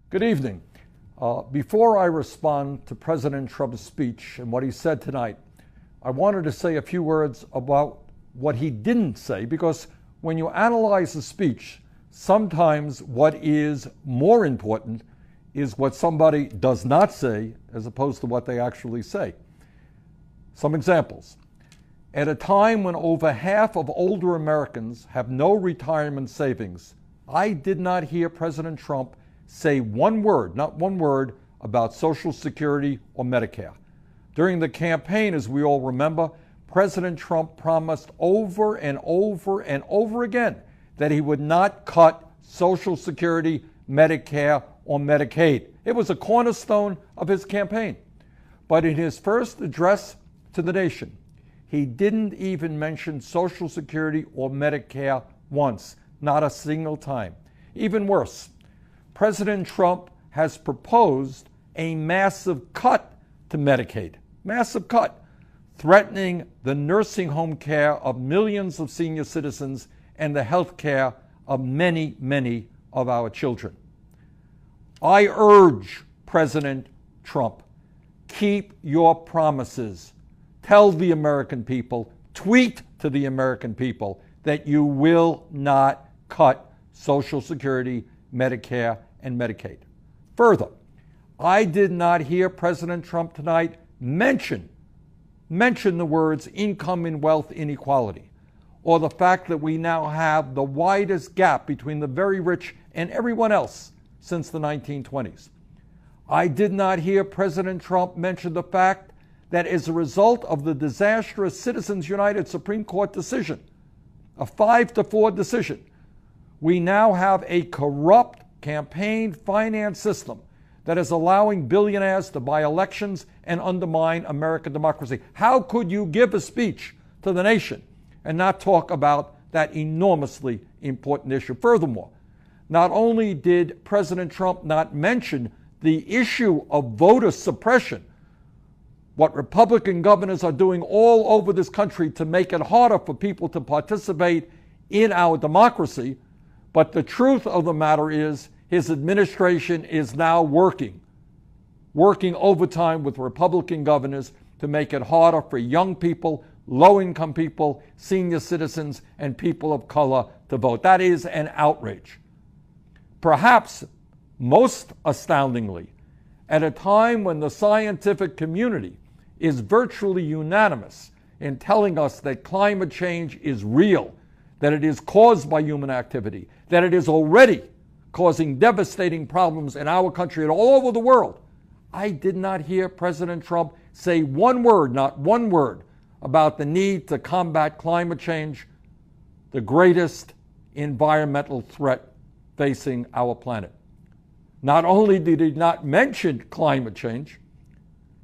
Good evening. Before I respond to President Trump's speech and what he said tonight, I wanted to say a few words about what he didn't say, because when you analyze the speech, sometimes what is more important is what somebody does not say as opposed to what they actually say. Some examples. At a time when over half of older Americans have no retirement savings, I did not hear President Trump say one word, not one word, about Social Security or Medicare. During the campaign, as we all remember, President Trump promised over and over and over again that he would not cut Social Security, Medicare, or Medicaid. It was a cornerstone of his campaign. But in his first address to the nation, he didn't even mention Social Security or Medicare once, not a single time. Even worse, President Trump has proposed a massive cut to Medicaid, massive cut, threatening the nursing home care of millions of senior citizens and the health care of many, many of our children. I urge President Trump, keep your promises. Tell the American people, tweet to the American people that you will not cut Social Security, Medicare, and Medicaid. Further, I did not hear President Trump tonight mention the words income and wealth inequality, or the fact that we now have the widest gap between the very rich and everyone else since the 1920s. I did not hear President Trump mention the fact that as a result of the disastrous Citizens United Supreme Court decision, a 5-4 decision, we now have a corrupt campaign finance system that is allowing billionaires to buy elections and undermine American democracy. How could you give a speech to the nation and not talk about that enormously important issue? Furthermore, not only did President Trump not mention the issue of voter suppression, what Republican governors are doing all over this country to make it harder for people to participate in our democracy, but the truth of the matter is his administration is now working overtime with Republican governors to make it harder for young people, low-income people, senior citizens, and people of color to vote. That is an outrage. Perhaps most astoundingly, at a time when the scientific community is virtually unanimous in telling us that climate change is real, that it is caused by human activity, that it is already causing devastating problems in our country and all over the world, I did not hear President Trump say one word, not one word, about the need to combat climate change, the greatest environmental threat facing our planet. Not only did he not mention climate change,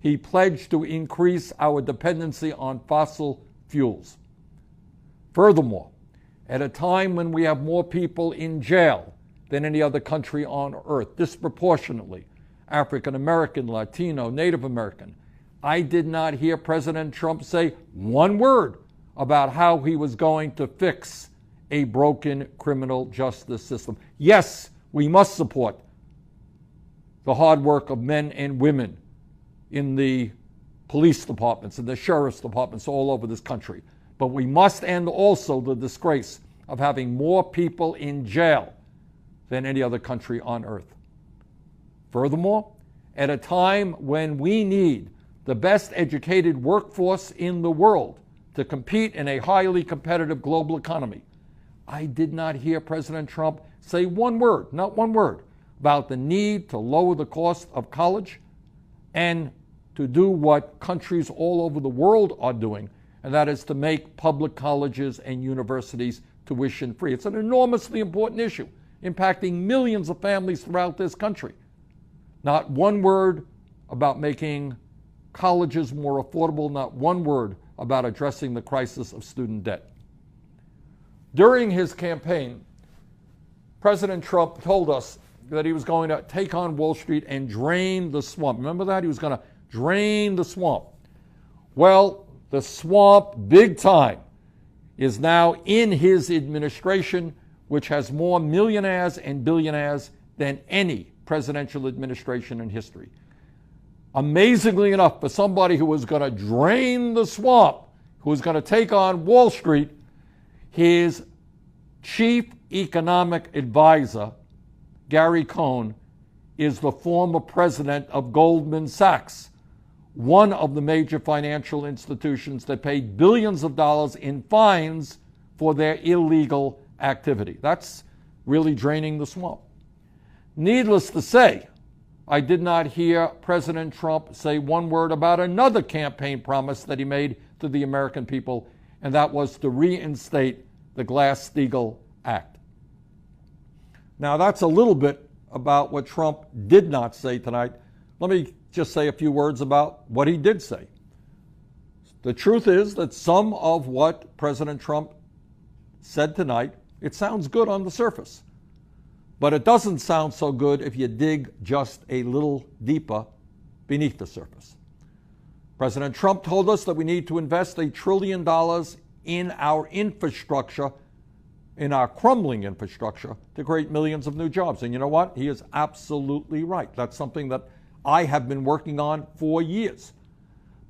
he pledged to increase our dependency on fossil fuels. Furthermore, at a time when we have more people in jail than any other country on earth, disproportionately African American, Latino, Native American, I did not hear President Trump say one word about how he was going to fix a broken criminal justice system. Yes, we must support the hard work of men and women in the police departments and the sheriff's departments all over this country. But we must end also the disgrace of having more people in jail than any other country on earth. Furthermore, at a time when we need the best educated workforce in the world to compete in a highly competitive global economy, I did not hear President Trump say one word, not one word, about the need to lower the cost of college and to do what countries all over the world are doing, and that is to make public colleges and universities tuition free. It's an enormously important issue, impacting millions of families throughout this country. Not one word about making colleges more affordable, not one word about addressing the crisis of student debt. During his campaign, President Trump told us that he was going to take on Wall Street and drain the swamp. Remember that? He was going to drain the swamp. Well, the swamp, big time, is now in his administration, which has more millionaires and billionaires than any presidential administration in history. Amazingly enough, for somebody who was going to drain the swamp, who was going to take on Wall Street, his chief economic advisor, Gary Cohn, is the former president of Goldman Sachs, one of the major financial institutions that paid billions of dollars in fines for their illegal activity. That's really draining the swamp. Needless to say, I did not hear President Trump say one word about another campaign promise that he made to the American people, and that was to reinstate the Glass-Steagall Act. Now, that's a little bit about what Trump did not say tonight. Let me just say a few words about what he did say. The truth is that some of what President Trump said tonight, it sounds good on the surface, but it doesn't sound so good if you dig just a little deeper beneath the surface. President Trump told us that we need to invest $1 trillion in our infrastructure, in our crumbling infrastructure, to create millions of new jobs. And you know what? He is absolutely right. That's something that I have been working on for years.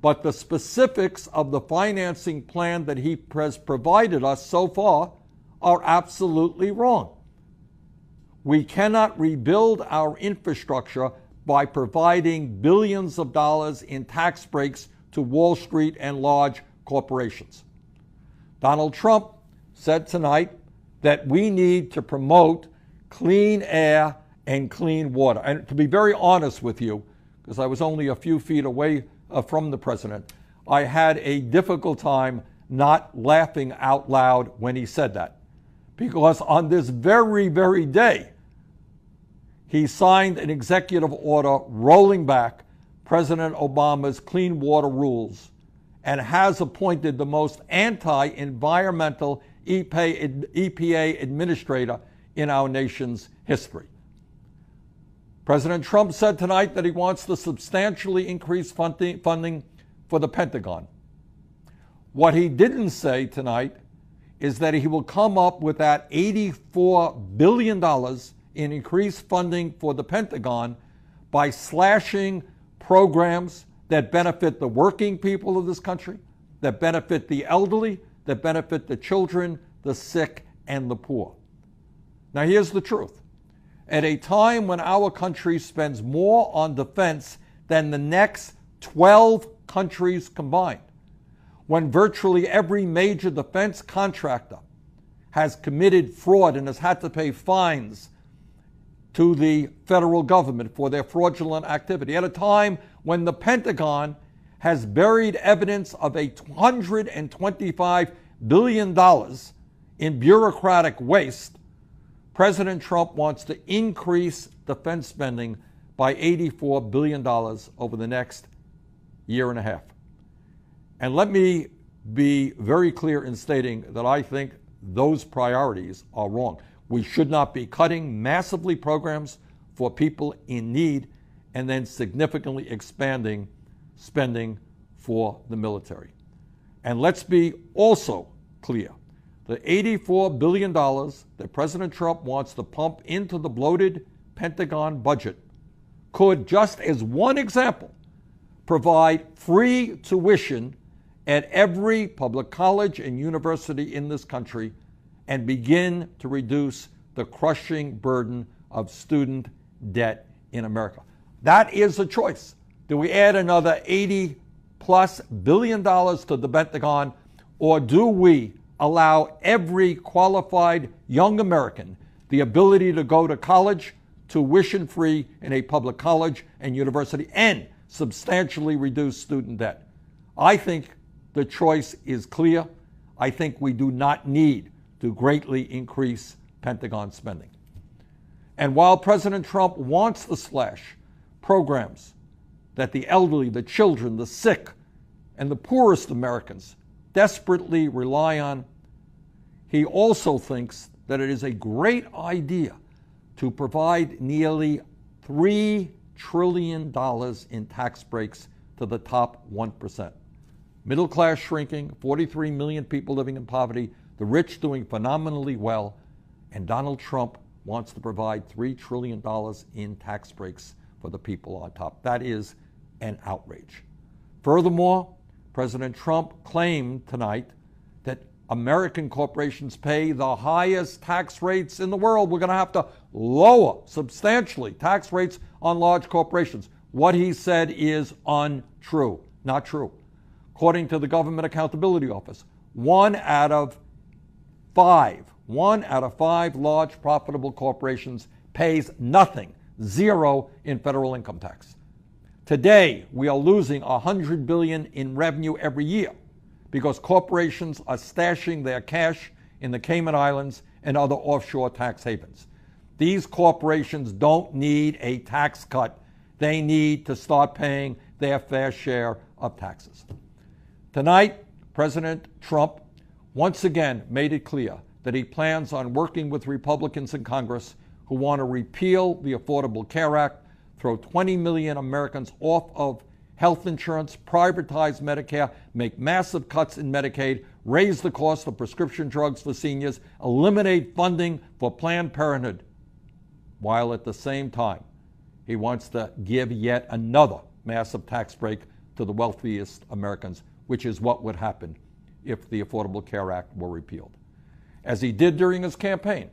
But the specifics of the financing plan that he has provided us so far are absolutely wrong. We cannot rebuild our infrastructure by providing billions of dollars in tax breaks to Wall Street and large corporations. Donald Trump said tonight that we need to promote clean air and clean water. And to be very honest with you, because I was only a few feet away from the president, I had a difficult time not laughing out loud when he said that. Because on this very, very day, he signed an executive order rolling back President Obama's clean water rules and has appointed the most anti-environmental EPA administrator in our nation's history. President Trump said tonight that he wants to substantially increase funding for the Pentagon. What he didn't say tonight is that he will come up with that $84 billion in increased funding for the Pentagon by slashing programs that benefit the working people of this country, that benefit the elderly, that benefit the children, the sick, and the poor. Now, here's the truth. At a time when our country spends more on defense than the next 12 countries combined, when virtually every major defense contractor has committed fraud and has had to pay fines to the federal government for their fraudulent activity, at a time when the Pentagon has buried evidence of $125 billion in bureaucratic waste, President Trump wants to increase defense spending by $84 billion over the next year and a half. And let me be very clear in stating that I think those priorities are wrong. We should not be cutting massively programs for people in need and then significantly expanding spending for the military. And let's be also clear. The $84 billion that President Trump wants to pump into the bloated Pentagon budget could, just as one example, provide free tuition at every public college and university in this country and begin to reduce the crushing burden of student debt in America. That is a choice. Do we add another $80+ billion to the Pentagon, or do we allow every qualified young American the ability to go to college tuition-free in a public college and university and substantially reduce student debt? I think the choice is clear. I think we do not need to greatly increase Pentagon spending. And while President Trump wants to slash programs that the elderly, the children, the sick, and the poorest Americans desperately rely on, he also thinks that it is a great idea to provide nearly $3 trillion in tax breaks to the top 1%. Middle class shrinking, 43 million people living in poverty, the rich doing phenomenally well, and Donald Trump wants to provide $3 trillion in tax breaks for the people on top. That is an outrage. Furthermore, President Trump claimed tonight that American corporations pay the highest tax rates in the world. We're going to have to lower substantially tax rates on large corporations. What he said is untrue, not true. According to the Government Accountability Office, one out of five large profitable corporations pays nothing, zero in federal income tax. Today, we are losing $100 billion in revenue every year because corporations are stashing their cash in the Cayman Islands and other offshore tax havens. These corporations don't need a tax cut. They need to start paying their fair share of taxes. Tonight, President Trump once again made it clear that he plans on working with Republicans in Congress who want to repeal the Affordable Care Act, throw 20 million Americans off of health insurance, privatize Medicare, make massive cuts in Medicaid, raise the cost of prescription drugs for seniors, eliminate funding for Planned Parenthood, while at the same time he wants to give yet another massive tax break to the wealthiest Americans, which is what would happen if the Affordable Care Act were repealed. As he did during his campaign,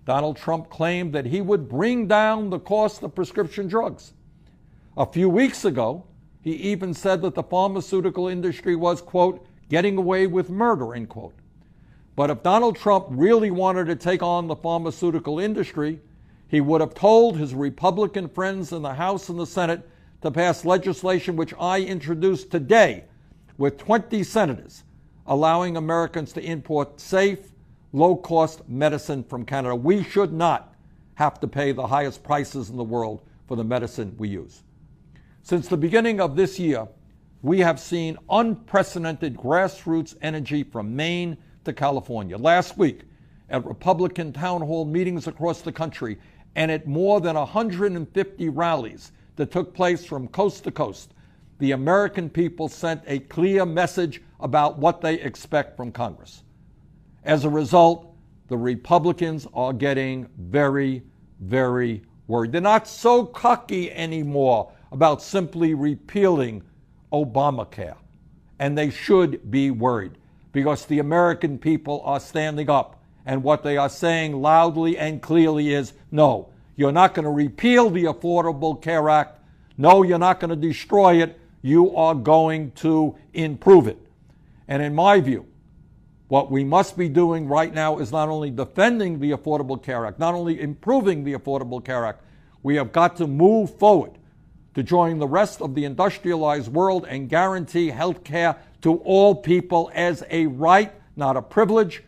Donald Trump claimed that he would bring down the cost of prescription drugs. A few weeks ago, he even said that the pharmaceutical industry was, quote, getting away with murder, end quote. But if Donald Trump really wanted to take on the pharmaceutical industry, he would have told his Republican friends in the House and the Senate to pass legislation which I introduced today with 20 senators, allowing Americans to import safe, low-cost medicine from Canada. We should not have to pay the highest prices in the world for the medicine we use. Since the beginning of this year, we have seen unprecedented grassroots energy from Maine to California. Last week, at Republican town hall meetings across the country and at more than 150 rallies that took place from coast to coast, the American people sent a clear message about what they expect from Congress. As a result, the Republicans are getting very, very worried. They're not so cocky anymore about simply repealing Obamacare. And they should be worried because the American people are standing up. And what they are saying loudly and clearly is, no, you're not going to repeal the Affordable Care Act. No, you're not going to destroy it. You are going to improve it. And in my view, what we must be doing right now is not only defending the Affordable Care Act, not only improving the Affordable Care Act, we have got to move forward to join the rest of the industrialized world and guarantee health care to all people as a right, not a privilege.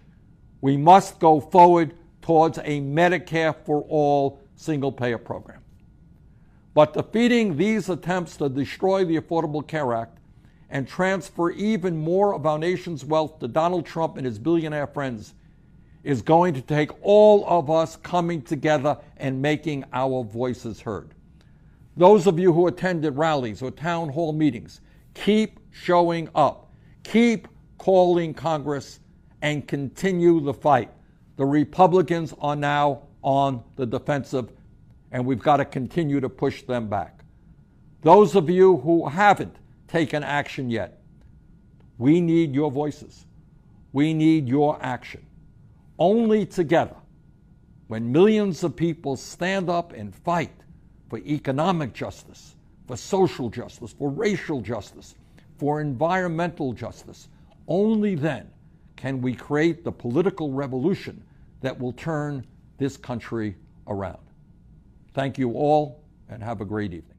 We must go forward towards a Medicare for all single-payer program. But defeating these attempts to destroy the Affordable Care Act and transfer even more of our nation's wealth to Donald Trump and his billionaire friends is going to take all of us coming together and making our voices heard. Those of you who attended rallies or town hall meetings, keep showing up, keep calling Congress, and continue the fight. The Republicans are now on the defensive, and we've got to continue to push them back. Those of you who haven't taken action yet, we need your voices. We need your action. Only together, when millions of people stand up and fight for economic justice, for social justice, for racial justice, for environmental justice, only then can we create the political revolution that will turn this country around. Thank you all, and have a great evening.